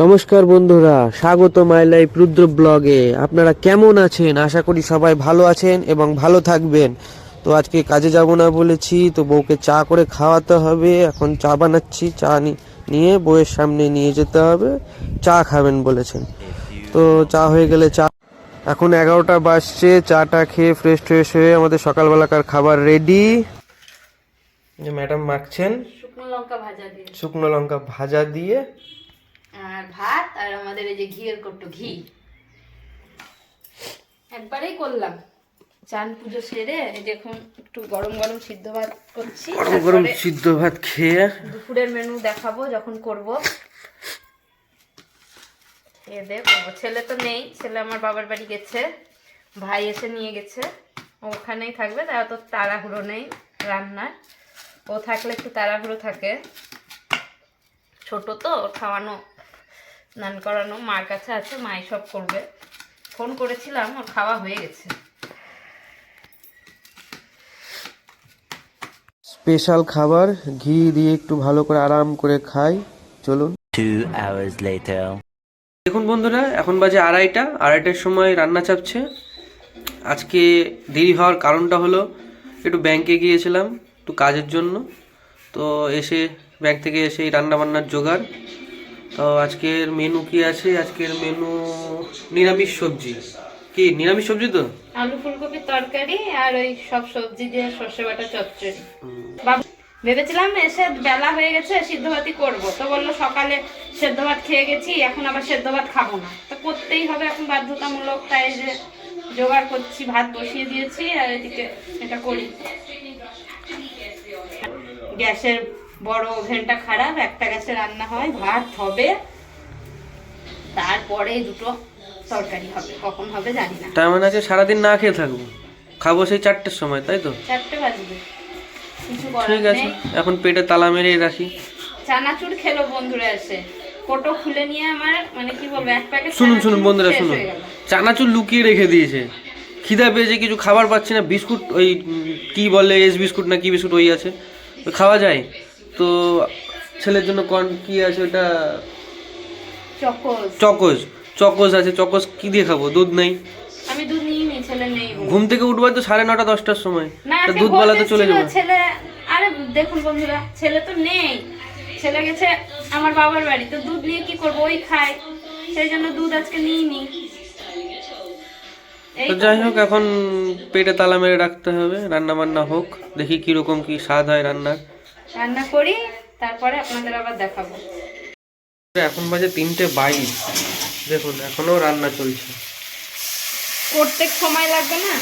নমস্কার বন্ধুরা, স্বাগত মাই লাইফ রুদ্র ব্লগে। আপনারা কেমন আছেন? আশা করি সবাই ভালো আছেন এবং ভালো থাকবেন। তো আজকে কাজে যাব না বলেছি, তো বউকে চা করে খাওয়াতে হবে। এখন চা বানাচ্ছি, নিয়ে বউয়ের সামনে নিয়ে যেতে হবে। চা খাবেন বলেছেন, তো চা হয়ে গেলে এখন 11টা বাজছে। চাটা খেয়ে ফ্রেশ ট্রেশ হয়ে আমাদের সকালবেলাকার খাবার রেডি। যে ম্যাডাম মাখছেন শুকনো লঙ্কা ভাজা দিয়ে আর ভাত, আর আমাদের এই যে ঘিয়ের কট্টো ঘি একবারেই করলাম। চান পুজো সেরে এই দেখুন একটু গরম গরম সিদ্ধ ভাত করছি। গরম গরম সিদ্ধ ভাত খেয়ে দুপুরের মেনু দেখাবো যখন করব। খেয়ে দিয়ে করবো। ছেলে তো নেই, ছেলে আমার বাবার বাড়ি গেছে, ভাই এসে নিয়ে গেছে, ওখানেই থাকবে। তাই অত তাড়াহুড়ো নেই রান্নার। ও থাকলে একটু তাড়াহুড়ো থাকে, ছোট তো, ওর খাওয়ানো স্নান করানো মার কাছে আছে, মাই সব করবে। ফোন করেছিলাম, ওর খাওয়া হয়ে গেছে। স্পেশাল খাবার ঘি দিয়ে একটু ভালো করে আরাম করে খাই। চলুন। 2 hours later. দেখুন বন্ধুরা, এখন বাজে আড়াইটার সময় রান্না চাপছে। আজকে দেরি হওয়ার কারণটা হলো একটু ব্যাংকে গিয়েছিলাম একটু কাজের জন্য। তো ব্যাংক থেকে এসে রান্না বান্নার জোগাড়। তো আজকের মেনু কি আছে? আজকের মেনু নিরামিষ সবজি। কি নিরামিষ সবজি? তো আলু ফুলকপির তরকারি আর ওই সব সবজি দিয়ে সর্ষে বাটা চচ্চড়ি। বাবু ভেবেছিলাম এসে বেলা হয়ে গেছে সিদ্ধ ভাতই করবো, তো বললো সকালে সেদ্ধ ভাত খেয়ে গেছি, এখন আবার সেদ্ধ ভাত খাবো না, তো করতেই হবে এখন বাধ্যতামূলক। তাই যে জোগাড় করছি, ভাত বসিয়ে দিয়েছি আর এদিকে এটা করি। গ্যাসের বড় ওভেনটা খারাপ, একটা গ্যাসে রান্না হয়, ভাত হবে, তারপরে দুটো তরকারি হবে, কখন হবে জানি না। তার মানে আছে সারাদিন না খেয়ে থাকবো, খাবো সেই 4টের সময়, তাই তো? 4টে বাজবে, কিছু ঠিক করার আছে, নেই। এখন পেটে তালা মেরেই রাখি। চানাচুর খেলো বন্ধুরা এসে, কোটো খুলে নিয়ে আমার মানে কি বলবো, এক প্যাকেট। শুনুন বন্ধুরা, শুনুন, চানাচুর লুকিয়ে রেখে দিয়েছে। খিদা পেয়েছে, কিছু খাবার পাচ্ছি না। বিস্কুট, ওই কি বলে, এস বিস্কুট না কি বিস্কুট, ওই আছে, ওই খাওয়া যায় তো। ছেলের জন্য কি আছে ওটা? চকোজ। চকোজ আছে, চকোজ কি দিয়ে খাবো? দুধ নেই, আমি দুধ নিইনি, ছেলে নেই। ঘুম থেকে উঠবো তো 9:30 10টার সময়, না দুধ বেলা তো চলে যাবে। ছেলে, আরে দেখুন বন্ধুরা, ছেলে তো নেই, ছেলে গেছে আমার বাবার বাড়ি, তো দুধ নিয়ে কি করবো, ওই খায়, সেই জন্য দুধ আজকে নিইনি। তো যাই হোক, এখন পেটে তালা মেরে রাখতে হবে, রান্না বান্না হোক, দেখি কিরকম কি স্বাদ হয় রান্নার। রান্না করি, তারপরে আপনাদের আবার দেখাবো। এখন বাজে 3:22, দেখুন এখনো রান্না চলছে। করতে সময় লাগবে না?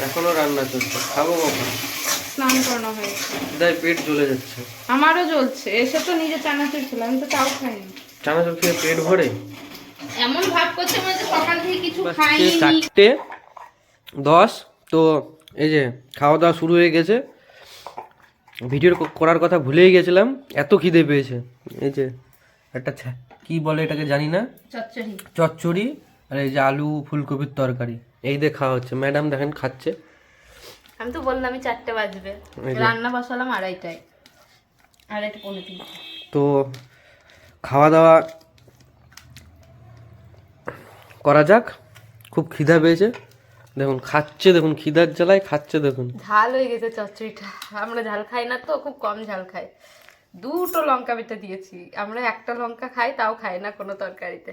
এখনো রান্না চলছে, খাবো কখন? স্নান করানো হয়েছে, তাই পেট জ্বলে যাচ্ছে। আমারও জ্বলছে। এসে তো নিজে চানাচুর ছিল, আমি তো তাও খাইনি। চানাচুর খেয়ে পেট ভরে এমন ভাব করছে মানে সকাল থেকে কিছু খাইনি। 4:10, তো এই যে খাওয়া দাওয়া শুরু হয়ে গেছে। ভিডিও করার কথা ভুলেই গেছিলাম, এত খিদে পেয়েছে। এই যে একটা কি বলে এটাকে জানি না, চচ্চড়ি, আর এই যে আলু ফুলকপির তরকারি, এই দিয়ে খাওয়া হচ্ছে। ম্যাডাম দেখেন খাচ্ছে। আমি তো বললাম 4টে বাজবে, রান্না বসালাম 2:30টায়, 2:30 তো খাওয়া দাওয়া করা যাক, খুব খিদা পেয়েছে। দেখুন খাচ্ছে, দেখুন খিদার জ্বালায় খাচ্ছে, দেখুন ঝাল হয়ে গেছে চচ্চড়িটা। আমরা ঝাল খাই না তো, খুব কম ঝাল খাই। 2টো লঙ্কা বেটে দিয়েছি, আমরা একটা লঙ্কা খাই, তাও খাই না কোনো তরকারিতে।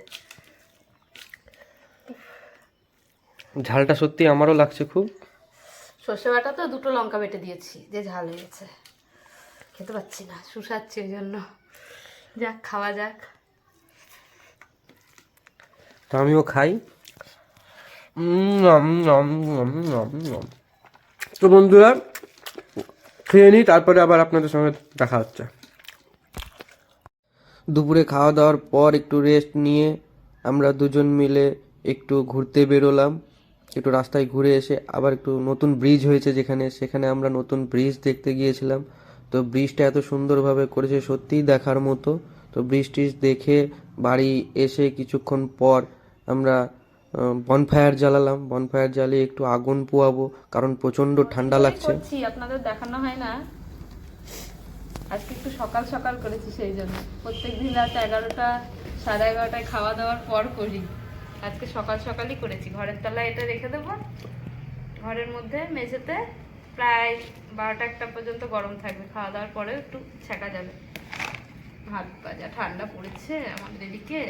ঝালটা সত্যি আমারও লাগছে খুব। সর্ষে বাটা তো 2টো লঙ্কা বেটে দিয়েছি, যে ঝাল হয়ে গেছে, খেতে পাচ্ছি না, শুষাচ্ছি, ওই জন্য। যাক, খাওয়া যাক। তো আমিও খাই। তো বন্ধুরা, খেয়ে নিই, তারপরে আবার আপনাদের সঙ্গে দেখা হচ্ছে। দুপুরে খাওয়া দাওয়ার পর একটু রেস্ট নিয়ে আমরা দুজন মিলে একটু ঘুরতে বেরোলাম। একটু রাস্তায় ঘুরে এসে আবার একটু নতুন ব্রিজ হয়েছে সেখানে আমরা নতুন ব্রিজ দেখতে গিয়েছিলাম। তো ব্রিজটা এত সুন্দরভাবে করেছে, সত্যিই দেখার মতো। তো ব্রিজ দেখে বাড়ি এসে কিছুক্ষণ পর আমরা বনফায়ার জ্বালালাম। বনফায়ার জ্বালিয়ে একটু আগুন পোয়াবো, কারণ প্রচণ্ড ঠান্ডা লাগছে। আপনাদের দেখানো হয় না, আজকে একটু সকাল সকাল করেছি সেই জন্য। প্রত্যেক দিন রাত 11টা 11:30টায় খাওয়া দাওয়ার পর করি, আজকে সকাল সকালই করেছি। ঘরের তলায় এটা রেখে দেবো, ঘরের মধ্যে মেঝেতে প্রায় 12টা 1টা পর্যন্ত গরম থাকবে, খাওয়া দাওয়ার পরেও একটু ছেঁকা যাবে। হাত পা যা ঠান্ডা পড়েছে আমাদের এদিকে।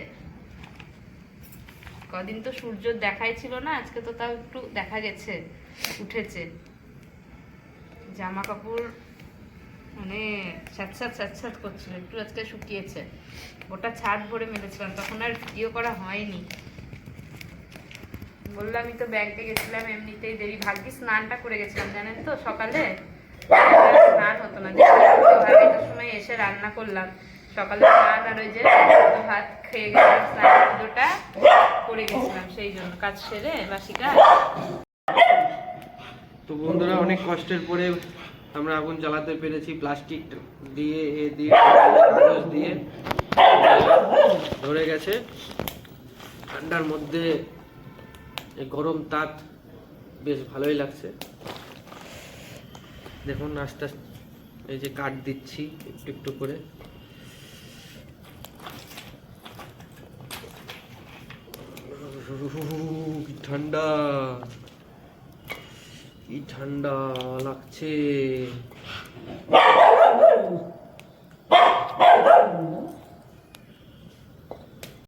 কদিন তো সূর্য দেখাই ছিল না, আজকে তো তাও একটু দেখা গেছে, উঠেছে। জামা কাপড় মানে স্যাঁতস্যাঁত স্যাঁতস্যাঁত করছিল, একটু আজকে শুকিয়েছে। গোটা ছাদ ভরে মেলেছিলাম, তখন আর ভিডিও করা হয়নি। বললামই তো ব্যাংকে গেছিলাম, এমনিতেই দেরি। ভাগ্যি স্নানটা করে গেছিলাম জানেন তো, সকালে স্নান হতো না। 2:30টার সময় এসে রান্না করলাম, সকালে স্নান আর ওই যে ভাত খেয়ে গেছিলাম, স্নান পুজোটা করে গেছিলাম, সেই জন্য কাজ সেরে বাসি কাজ। তো বন্ধুরা, অনেক কষ্টের পরে আমরা আগুন জ্বালাতে পেরেছি। প্লাস্টিক দিয়ে কাগজ দিয়ে ধরে গেছে। ঠান্ডার মধ্যে এই গরম তাপ বেশ ভালোই লাগছে। দেখুন আস্তে আস্তে এই যে কাঠ দিচ্ছি একটু একটু করে। কি ঠান্ডা, কি ঠান্ডা লাগছে।